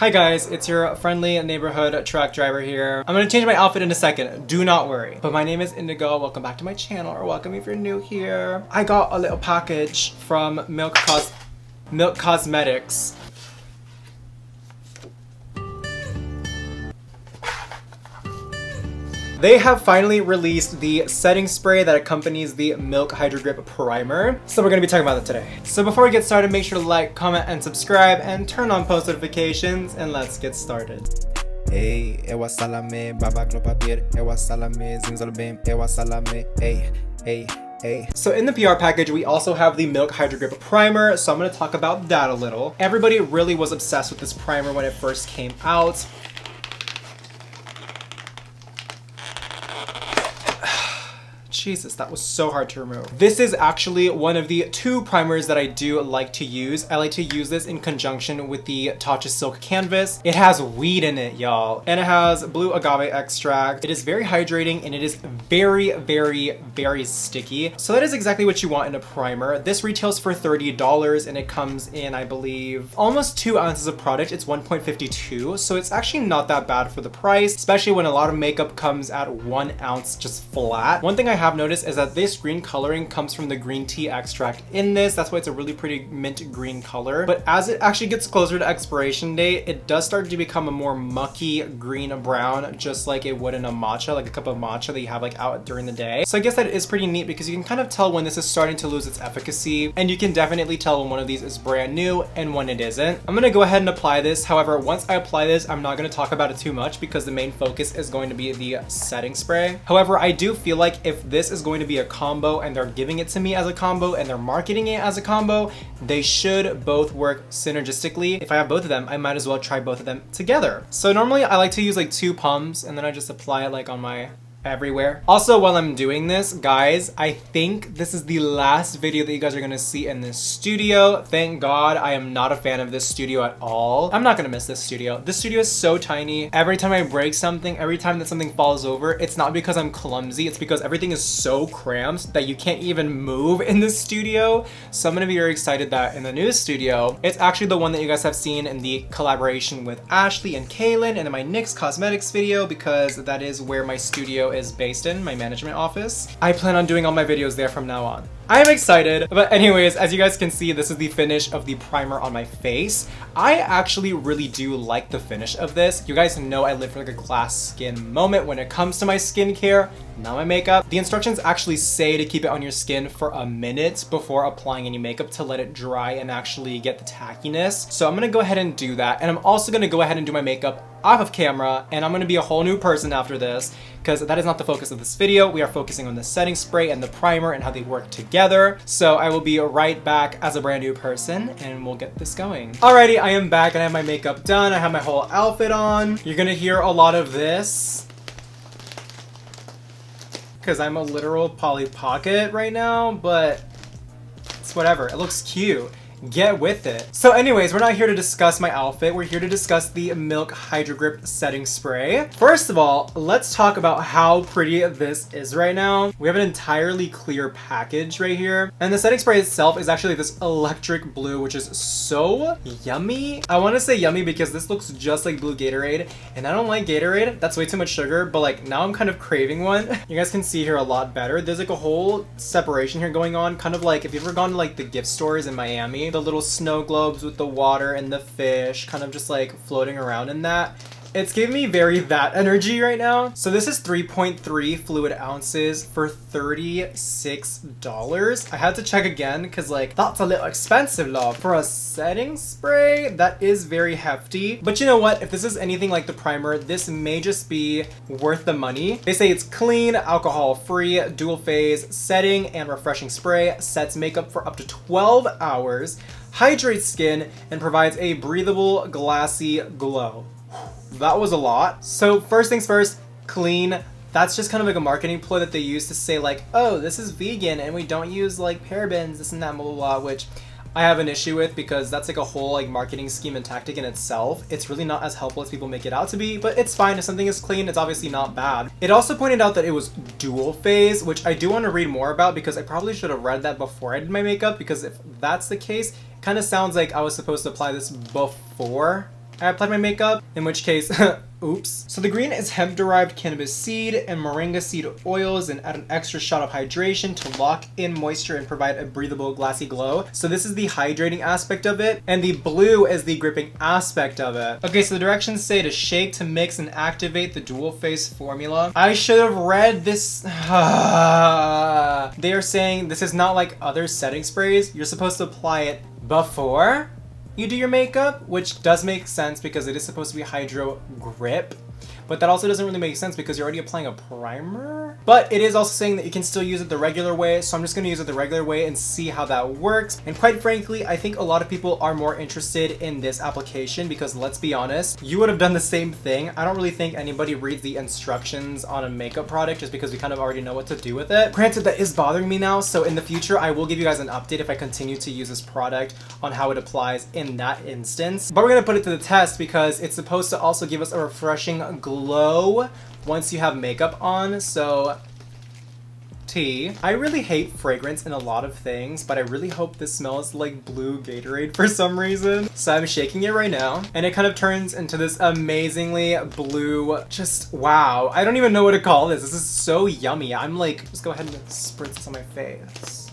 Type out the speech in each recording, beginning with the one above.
Hi guys, it's your friendly neighborhood truck driver here. I'm gonna change my outfit in a second, do not worry. But my name is Indigo, welcome back to my channel, or welcome if you're new here. I got a little package from Milk Cosmetics. They have finally released the setting spray that accompanies the Milk HydroGrip primer. So we're gonna be talking about it today. So before we get started, make sure to like, comment, and subscribe, and turn on post notifications, and let's get started. Hey, ewa salame, baba klopapir, ewa salame, zinzalbim, ewa salame, hey. So in the PR package, we also have the Milk HydroGrip primer, so I'm gonna talk about that a little. Everybody really was obsessed with this primer when it first came out. Jesus, that was so hard to remove. This is actually one of the two primers that I do like to use. I like to use this in conjunction with the Tatcha Silk Canvas. It has weed in it, y'all. And it has blue agave extract. It is very hydrating and it is very, very, very sticky. So that is exactly what you want in a primer. This retails for $30 and it comes in, I believe, almost 2 ounces of product. It's 1.52. So it's actually not that bad for the price, especially when a lot of makeup comes at 1 ounce just flat. One thing I have noticed is that this green coloring comes from the green tea extract in this. That's why it's a really pretty mint green color. But as it actually gets closer to expiration date, it does start to become a more mucky green brown, just like it would in a matcha, like a cup of matcha that you have like out during the day. So I guess that is pretty neat because you can kind of tell when this is starting to lose its efficacy, and you can definitely tell when one of these is brand new and when it isn't. I'm gonna go ahead and apply this. However, once I apply this, I'm not gonna talk about it too much because the main focus is going to be the setting spray. However, I do feel like if this is going to be a combo and they're giving it to me as a combo and they're marketing it as a combo, they should both work synergistically. If I have both of them, I might as well try both of them together. So normally I like to use like 2 pumps and then I just apply it like on my everywhere. Also, while I'm doing this, guys, I think this is the last video that you guys are gonna see in this studio. Thank God I am not a fan of this studio at all. I'm not gonna miss this studio. This studio is so tiny. Every time I break something, every time that something falls over, it's not because I'm clumsy, it's because everything is so cramped that you can't even move in this studio. So I'm gonna be very excited that in the new studio, it's actually the one that you guys have seen in the collaboration with Ashley and Kaylin and in my NYX Cosmetics video, because that is where my studio is based in, my management office. I plan on doing all my videos there from now on. I am excited, but anyways, as you guys can see, this is the finish of the primer on my face. I actually really do like the finish of this. You guys know I live for like a glass skin moment when it comes to my skincare, not my makeup. The instructions actually say to keep it on your skin for a minute before applying any makeup to let it dry and actually get the tackiness. So I'm gonna go ahead and do that. And I'm also gonna go ahead and do my makeup off of camera, and I'm gonna be a whole new person after this, because that is not the focus of this video. We are focusing on the setting spray and the primer and how they work together. So I will be right back as a brand new person and we'll get this going. Alrighty, I am back and I have my makeup done. I have my whole outfit on. You're gonna hear a lot of this because I'm a literal Polly Pocket right now, but it's whatever. It looks cute. Get with it. So anyways, we're not here to discuss my outfit. We're here to discuss the Milk HydroGrip setting spray. First of all, let's talk about how pretty this is right now. We have an entirely clear package right here. And the setting spray itself is actually this electric blue, which is so yummy. I want to say yummy because this looks just like blue Gatorade. And I don't like Gatorade. That's way too much sugar. But like now I'm kind of craving one. You guys can see here a lot better. There's like a whole separation here going on. Kind of like if you've ever gone to like the gift stores in Miami, the little snow globes with the water and the fish kind of just like floating around in that. It's giving me very that energy right now. So this is 3.3 fluid ounces for $36. I had to check again because like that's a little expensive, love. For a setting spray, that is very hefty. But you know what? If this is anything like the primer, this may just be worth the money. They say it's clean, alcohol-free, dual phase, setting and refreshing spray, sets makeup for up to 12 hours, hydrates skin, and provides a breathable, glassy glow. That was a lot. So first things first, clean. That's just kind of like a marketing ploy that they use to say like, oh, this is vegan and we don't use like parabens, this and that, blah, blah, blah, which I have an issue with because that's like a whole like marketing scheme and tactic in itself. It's really not as helpful as people make it out to be, but it's fine. If something is clean, it's obviously not bad. It also pointed out that it was dual phase, which I do want to read more about because I probably should have read that before I did my makeup, because if that's the case, it kind of sounds like I was supposed to apply this before I applied my makeup, in which case, oops. So the green is hemp-derived cannabis seed and moringa seed oils, and add an extra shot of hydration to lock in moisture and provide a breathable, glassy glow. So this is the hydrating aspect of it, and the blue is the gripping aspect of it. Okay, so the directions say to shake, to mix, and activate the dual phase formula. I should have read this. They are saying this is not like other setting sprays. You're supposed to apply it before you do your makeup, which does make sense because it is supposed to be HydroGrip. But that also doesn't really make sense because you're already applying a primer. But it is also saying that you can still use it the regular way, so I'm just going to use it the regular way and see how that works. And quite frankly, I think a lot of people are more interested in this application because, let's be honest, you would have done the same thing. I don't really think anybody reads the instructions on a makeup product just because we kind of already know what to do with it. Granted, that is bothering me now, so in the future I will give you guys an update if I continue to use this product on how it applies in that instance. But we're going to put it to the test because it's supposed to also give us a refreshing glow once you have makeup on. So I really hate fragrance in a lot of things, but I really hope this smells like blue Gatorade for some reason. So I'm shaking it right now, and it kind of turns into this amazingly blue, just wow. I don't even know what to call this. This is so yummy. I'm like, just go ahead and spritz this on my face.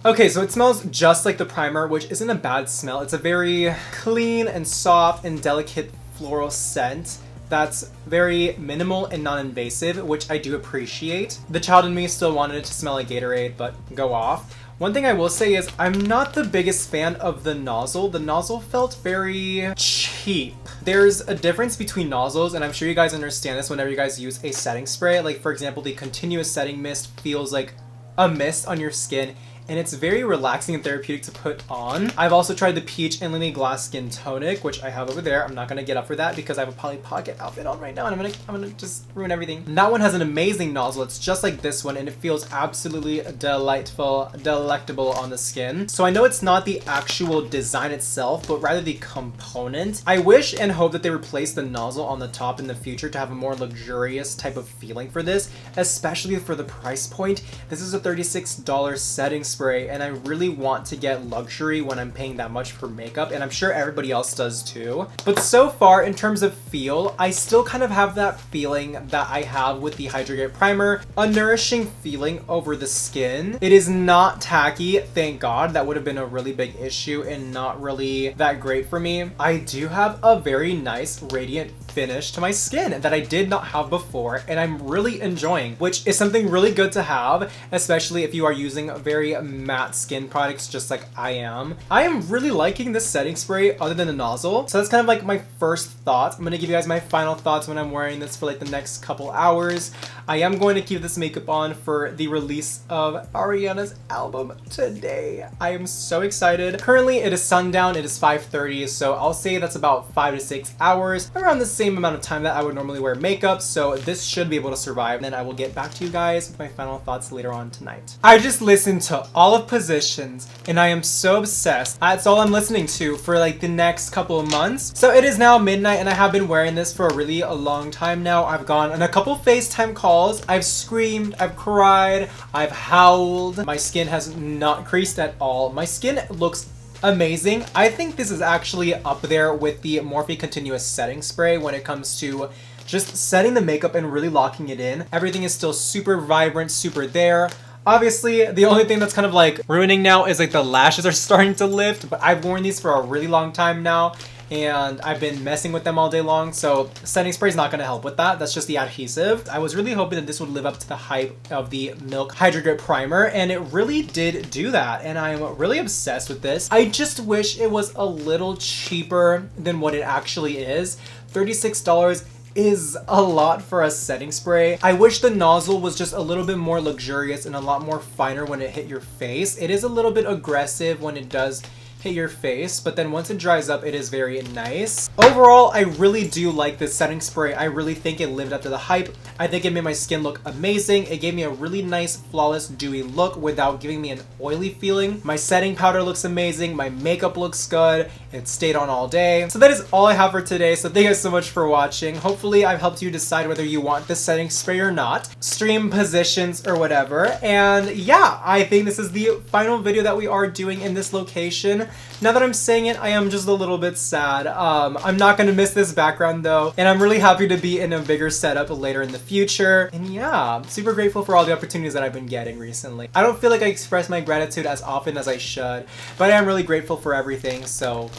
Okay, so it smells just like the primer, which isn't a bad smell. It's a very clean and soft and delicate floral scent that's very minimal and non-invasive, which I do appreciate. The child in me still wanted it to smell like Gatorade, but go off. One thing I will say is I'm not the biggest fan of the nozzle. The nozzle felt very cheap. There's a difference between nozzles, and I'm sure you guys understand this whenever you guys use a setting spray. Like, for example, the continuous setting mist feels like a mist on your skin, and it's very relaxing and therapeutic to put on. I've also tried the Peach and Lily Glass Skin Tonic, which I have over there. I'm not gonna get up for that because I have a Polly Pocket outfit on right now, and I'm gonna just ruin everything. And that one has an amazing nozzle. It's just like this one, and it feels absolutely delightful, delectable on the skin. So I know it's not the actual design itself, but rather the component. I wish and hope that they replace the nozzle on the top in the future to have a more luxurious type of feeling for this, especially for the price point. This is a $36 setting spray, and I really want to get luxury when I'm paying that much for makeup, and I'm sure everybody else does too. But so far, in terms of feel, I still kind of have that feeling that I have with the HydroGrip primer, a nourishing feeling over the skin. It is not tacky, thank God. That would have been a really big issue and not really that great for me. I do have a very nice radiant finish to my skin that I did not have before, and I'm really enjoying, which is something really good to have, especially if you are using very matte skin products just like I am. I am really liking this setting spray other than the nozzle. So that's kind of like my first thoughts. I'm gonna give you guys my final thoughts when I'm wearing this for like the next couple hours. I am going to keep this makeup on for the release of Ariana's album today. I am so excited. Currently it is sundown, it is 5:30, so I'll say that's about 5 to 6 hours, around the same amount of time that I would normally wear makeup, so this should be able to survive. And then I will get back to you guys with my final thoughts later on tonight. I just listened to all of Positions, and I am so obsessed. That's all I'm listening to for like the next couple of months. So it is now midnight, and I have been wearing this for a long time now. I've gone on a couple FaceTime calls. I've screamed, I've cried, I've howled. My skin has not creased at all. My skin looks amazing. I think this is actually up there with the Morphe Continuous Setting Spray when it comes to just setting the makeup and really locking it in. Everything is still super vibrant, super there. Obviously, the only thing that's kind of like ruining now is like the lashes are starting to lift, but I've worn these for a really long time now, and I've been messing with them all day long, so setting spray is not going to help with that. That's just the adhesive. I was really hoping that this would live up to the hype of the Milk HydroGrip Primer, and it really did do that, and I'm really obsessed with this. I just wish it was a little cheaper than what it actually is. $36 is a lot for a setting spray. I wish the nozzle was just a little bit more luxurious and a lot more finer when it hit your face. It is a little bit aggressive when it does hit your face, but then once it dries up, it is very nice. Overall, I really do like this setting spray. I really think it lived up to the hype. I think it made my skin look amazing. It gave me a really nice, flawless, dewy look without giving me an oily feeling. My setting powder looks amazing. My makeup looks good. It stayed on all day. So that is all I have for today. So thank you guys so much for watching. Hopefully I've helped you decide whether you want this setting spray or not, stream positions or whatever. And yeah, I think this is the final video that we are doing in this location. Now that I'm saying it, I am just a little bit sad. I'm not gonna miss this background though, and I'm really happy to be in a bigger setup later in the future. And yeah, I'm super grateful for all the opportunities that I've been getting recently. I don't feel like I express my gratitude as often as I should, but I am really grateful for everything, so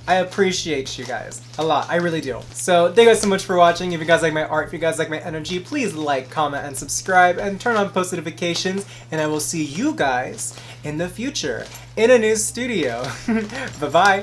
I appreciate you guys a lot. I really do. So thank you guys so much for watching. If you guys like my art, if you guys like my energy, please like, comment, and subscribe, and turn on post notifications, and I will see you guys in the future in a new studio. Bye-bye.